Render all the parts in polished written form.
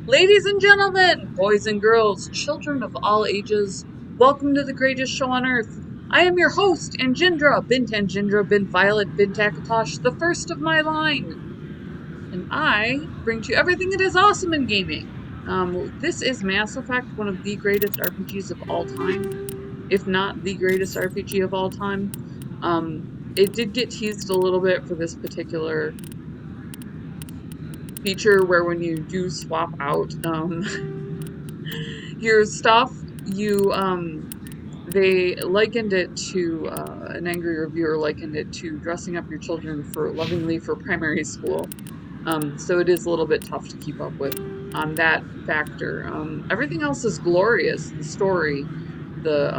Ladies and gentlemen, boys and girls, children of all ages, welcome to the greatest show on earth. I am your host, Anjindra, Bint Anjindra, Bint Violet, Bint Akatosh, the first of my line. And I bring to you everything that is awesome in gaming. This is Mass Effect, one of the greatest RPGs of all time, if not the greatest RPG of all time. It did get teased a little bit for this particular feature where when you do swap out your stuff, they likened it to an angry reviewer likened it to dressing up your children for lovingly for primary school. So it is a little bit tough to keep up with on that factor. Everything else is glorious. The story, the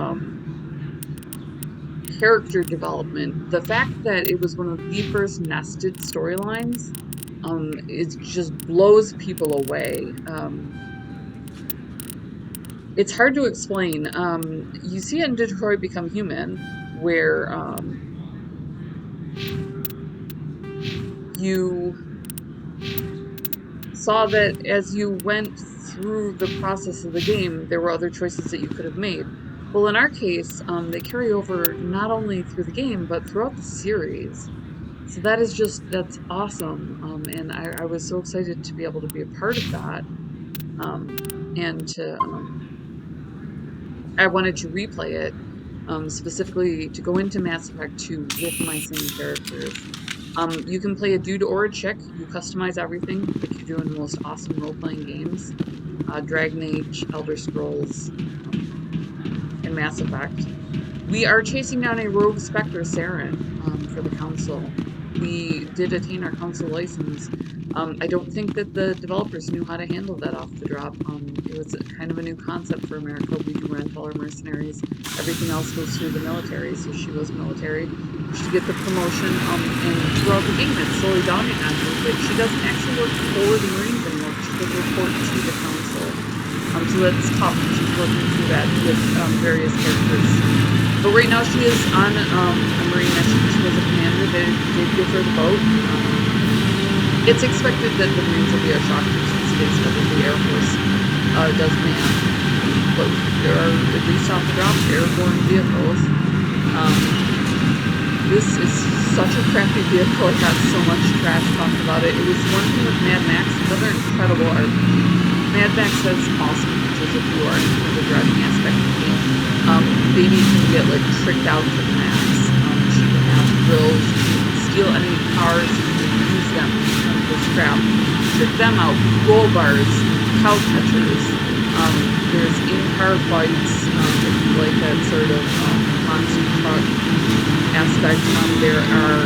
character development, the fact that it was one of the first nested storylines, it just blows people away. It's hard to explain. You see it in Detroit Become Human, where you saw that as you went through the process of the game, there were other choices that you could have made. Well, in our case, they carry over not only through the game, but throughout the series. So that's awesome. And I was so excited to be able to be a part of that. I wanted to replay it, specifically to go into Mass Effect 2 with my same characters. You can play a dude or a chick. You customize everything like you do in the most awesome role-playing games. Dragon Age, Elder Scrolls, and Mass Effect. We are chasing down a rogue Spectre Saren for the Council. We did attain our Council license. I don't think that the developers knew how to handle that off the drop. It was kind of a new concept for America. We do rent all our mercenaries. Everything else goes through the military, so she was military. She get the promotion, and throughout the game it's slowly dawning on her that she doesn't actually work for the Marines anymore. She does report to the Council. So that's tough. She's working through that with various characters. But right now she is on a Marine mission. She was a commander. They did give her the boat. It's expected that the Marines will be a shock to since it is what the Air Force does man. But there are, at least off the drop, airborne vehicles. This is such a crappy vehicle. It got so much trash talked about it. It was one thing with Mad Max, another incredible RPG. Mad Max has awesome features if you are into the driving aspect of the game. Baby can get like tricked out to the max. She can have drills, she can steal enemy cars, she can use them for scrap, trick them out, roll bars, cow catchers. There's in-car fights, if you like that sort of monster truck aspect. There are,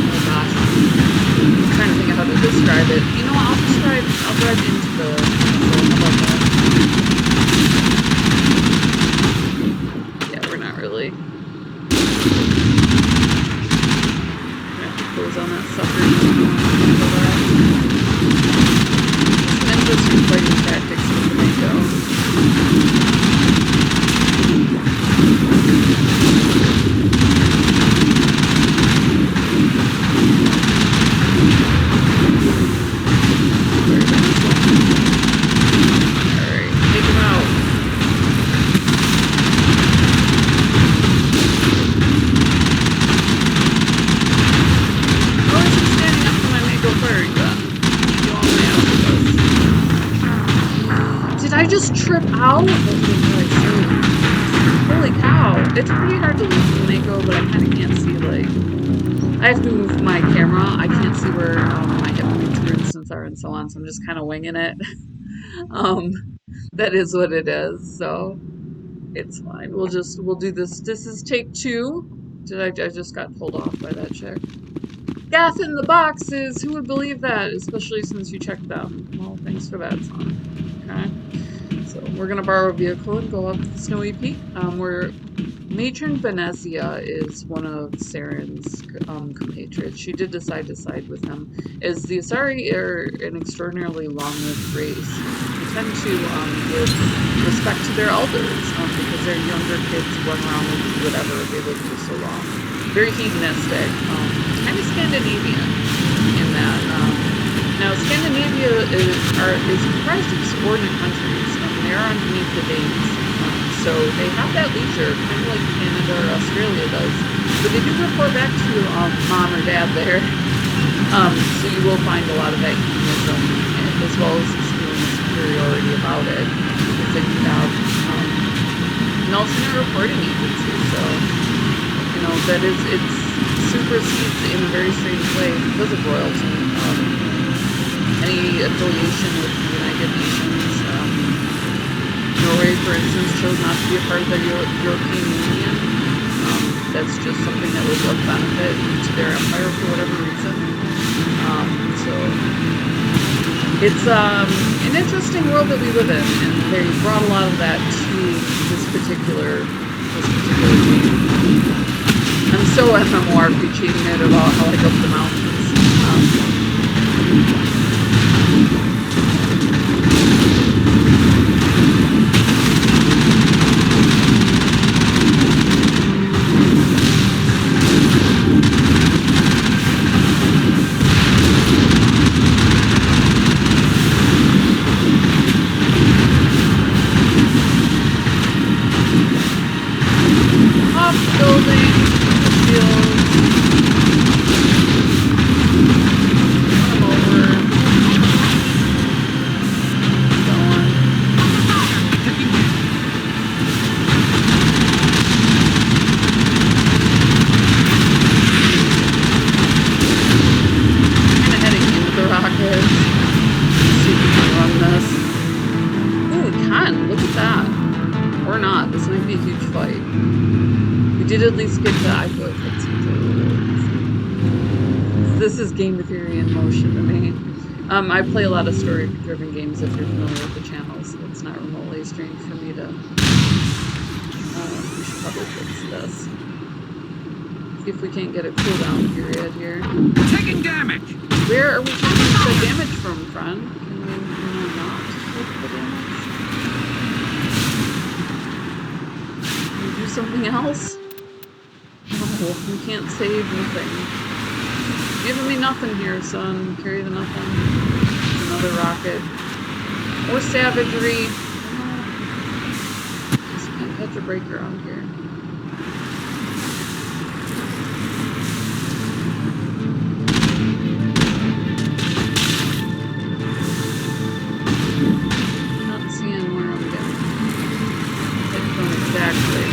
oh gosh, I'm trying to think of how to describe it. You know what, I'll drive into the console. How about that? Yeah, we're not really. I'm gonna have to close on that sucker. Some interesting fighting tactics with the Mako. I just trip out? Holy cow. It's pretty hard to lose the Mako, but I kind of can't see, like... I have to move my camera. I can't see where my hip points, for instance, are and so on, so I'm just kind of winging it. That is what it is, so... It's fine. We'll do this. This is take 2. I just got pulled off by that chick. Gas in the boxes! Who would believe that? Especially since you checked them. Well, thanks for that, son. Okay. So we're gonna borrow a vehicle and go up the snowy peak. Matron Benezia is one of Saren's compatriots. She did decide to side with him, as the Asari are an extraordinarily long-lived race. They tend to give respect to their elders because their younger kids run around and do whatever they live for so long. Very hedonistic, kind of Scandinavian in that. Now, Scandinavia is comprised of subordinate countries. They're underneath the dates. So they have that leisure, kind of like Canada or Australia does. But they do report back to mom or dad there. So you will find a lot of that humanism, as well as this feeling of superiority about it. Because then you have an alternate reporting agency. So, you know, it supersedes in a very strange way because of royalty. Any affiliation with the United Nations. Norway, for instance, chose not to be a part of the European Union. That's just something that was of benefit to their empire for whatever reason. So it's an interesting world that we live in, and they brought a lot of that to this particular game. I'm so MMORPGing it about how I go up the mountains. At least get to I feel like this is game theory in motion to me. I play a lot of story-driven games. If you're familiar with the channel, so it's not remotely strange for me to. We should probably fix this. See if we can't get a cooldown period here. We're taking damage. Where are we taking the damage from, friend? Can we not take the damage? Can we do something else? No, we can't save nothing. Giving me nothing here, son. Carry the nothing. Another rocket. More savagery. Just can't catch a break around here. Not seeing where I'm getting hit from exactly.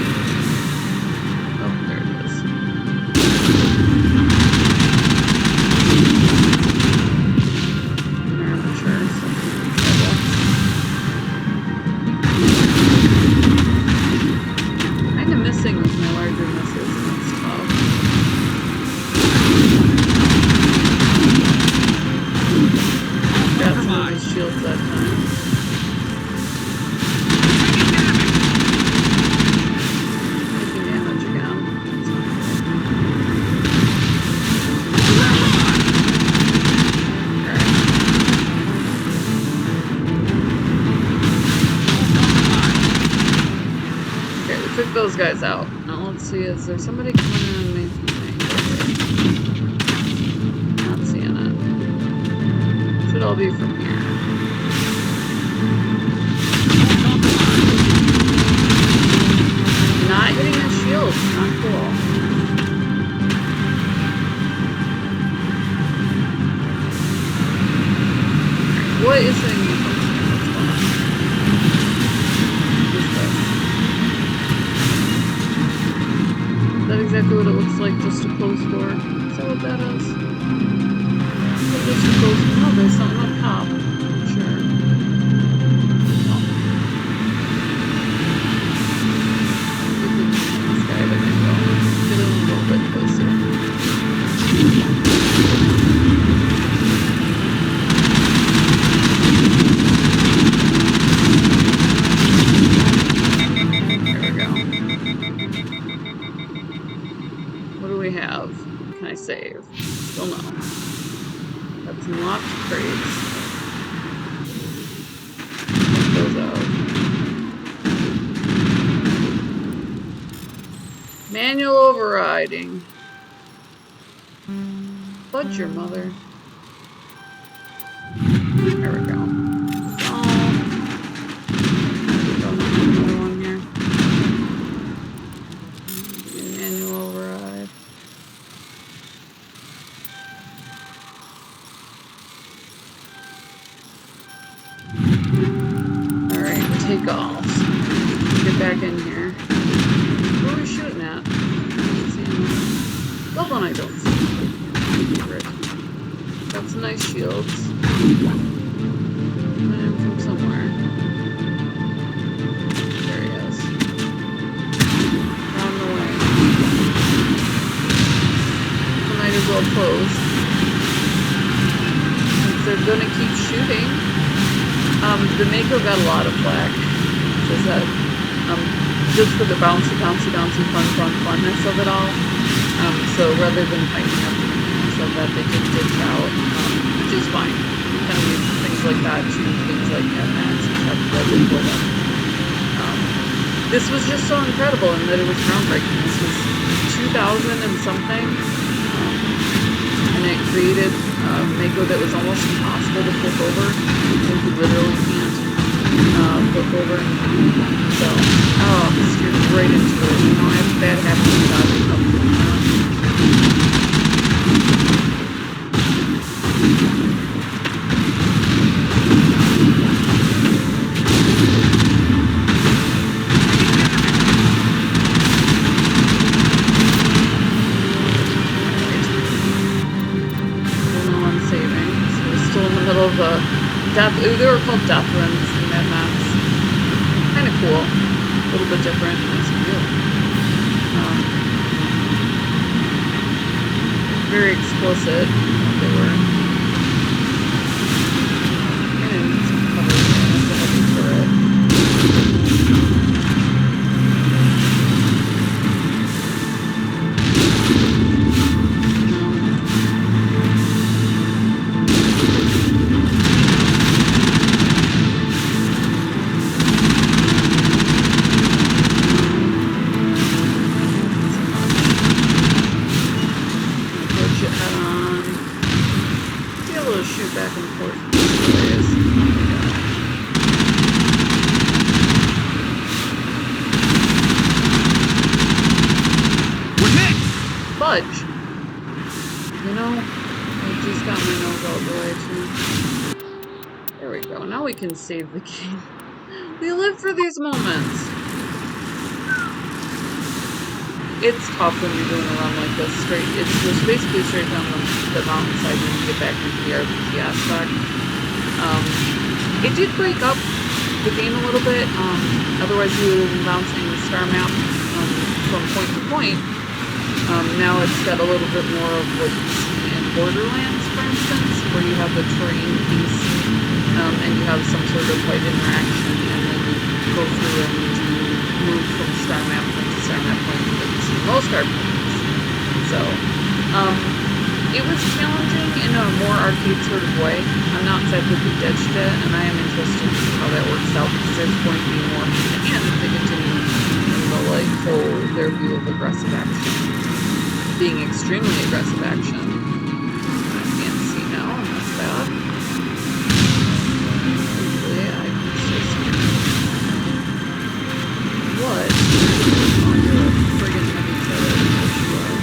Those guys out. Now let's see, is there somebody coming in me? Not seeing it. Should all be from here. Not hitting his shield. Not cool. What is hitting me? Exactly what it looks like, just a closed door. Is that what that is? Just a closed door. No, there's something up top. I'm sure. Oh. This guy that I go. Get a little bit closer. Can I save? Still no. That's unlocked crates. Take those out. Manual overriding. Fudge your mother. There we go. take off. Get back in here. Who are we shooting at? Love when I don't see. Favorite. Got some nice shields. Coming in from somewhere. There he is. On the way. I might as well close. Since they're gonna keep shooting. The Mako got a lot of flack. Just that, just for the bouncy funness of it all. So rather than fighting up so that they just ditch out, which is fine. Kind of use things like that to things like Max and Shepard for them. This was just so incredible in that it was groundbreaking. This was 2000 and something, and it created Mako that was almost impossible to flip over. You literally can't flip over. So, steered right into it. You know, I have a bad habit of dodging up. They were called death runs in Mad Max. Kind of cool. A little bit different. Nice view. Very explicit. They were. Kind of need some cover. That's a heavy turret. You know, I just got my nose out the way too. There we go. Now we can save the game. We live for these moments. It's tough when you're doing a run like this. It's just basically straight down the mountainside when you get back into the RPG aspect. It did break up the game a little bit. Otherwise, you would have been bouncing the star map from point to point. Now it's got a little bit more of what you see in Borderlands, for instance, where you have the terrain piece, and you have some sort of fight interaction, and then you go through and you move from star map point to star map point that you see most RPGs. So, it was challenging in a more arcade sort of way. I'm not sad that we ditched it, and I am interested to see how that works out, because there's going to be more hand if they continue in the, like, whole, their view of aggressive action. Being extremely aggressive action. I can't see now, and that's bad. Hopefully I can still see. What? Oh, you're a friggin' heavy turret. Yes, you are.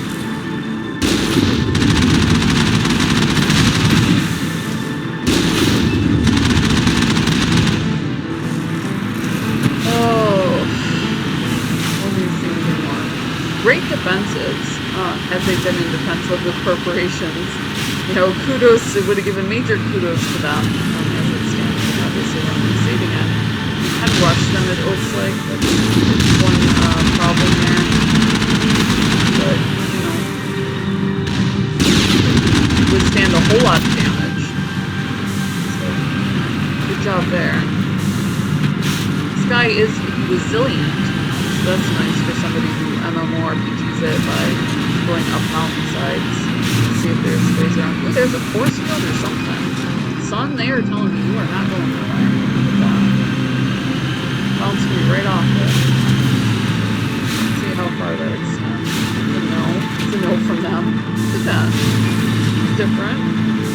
Oh. What do you think more? Great defensives. As they've been in defense of the corporations. You know, kudos, it would have given major kudos to them as it stands. And obviously, we're only saving it. I've rushed them, it looks like. That's one problem there. But, you know, withstand a whole lot of damage. So, good job there. This guy is resilient. So that's nice for somebody who MMORPGs it by going up mountainsides. Let's see if there's ways around. Ooh, there's a force field or something. Son, they are telling me you are not going nowhere. Look at that. Bounce me right off it. Let's see how far that extends. It's a no. It's a no from them. Look at that. Different.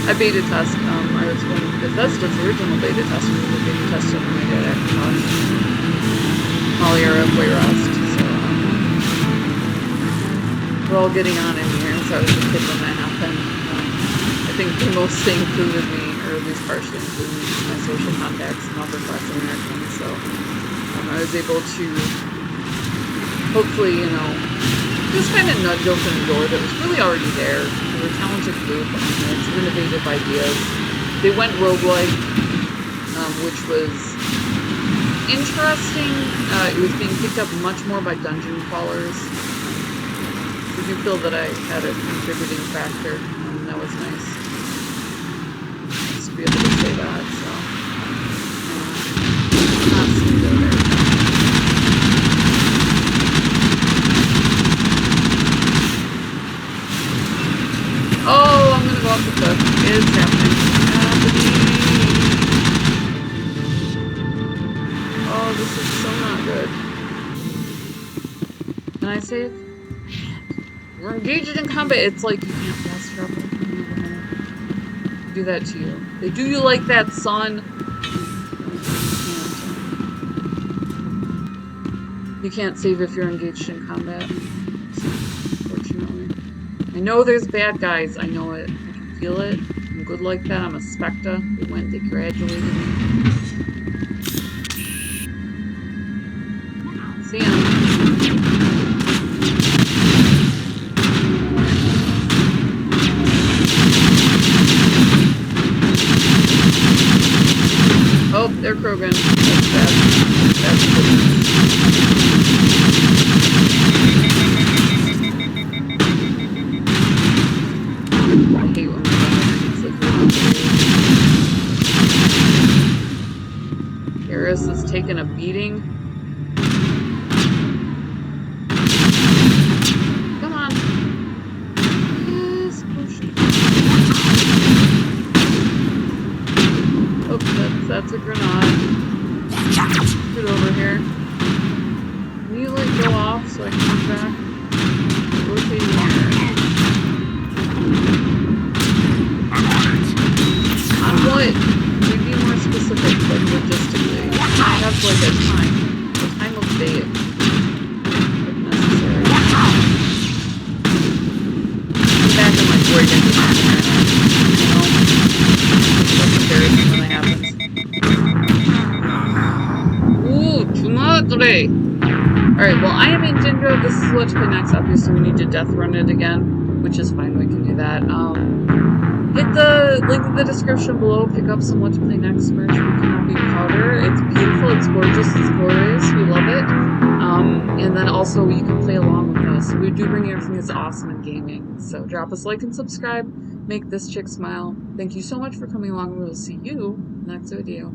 I beta test, I was going to Bethesda's original beta test was a beta test when I did Akatosh. Aliera of Wayrest. We're all getting on in here, so I was a kid when that happened. I think they mostly included me, or at least partially included me, in my social contacts and upper class Americans, so I was able to hopefully, you know, just kind of nudge open a door that was really already there. They were a talented group, they had some innovative ideas. They went roguelike, which was interesting. It was being picked up much more by dungeon crawlers. I do feel that I had a contributing factor, and that was nice. Just to be able to say that, so. Not seeing go there. Oh, I'm gonna go off the cliff. It's happening. Oh, this is so not good. Can I save? We're engaged in combat. It's like you can't fast travel. Do that to you. They do you like that, son. You can't save if you're engaged in combat. Unfortunately. I know there's bad guys. I know it. I can feel it. I'm good like that. I'm a Spectre. They graduated me. See him. Oh, they're Krogan. That's bad. That's good. I hate when it's like Wayrest is taking a beating. Come on. Yes, push. Oh, that's a grenade. Put it over here. Can you like go off so I can come back? Rotating here. On what? Can you be more specific, like logistically? I have like a time of day if necessary. Come back and like break into something here. You know? That's embarrassing when that happens. Ooh, too much today. Alright, well I am in Dindra. This is what to play next. Obviously we need to death run it again, which is fine, we can do that. Hit the link in the description below, pick up some What to Play Next merch. We cannot be prouder. It's beautiful, it's gorgeous, it's glorious, we love it. And then also you can play along with us. We do bring everything that's awesome in gaming. So drop us a like and subscribe, make this chick smile. Thank you so much for coming along, and we will see you next video.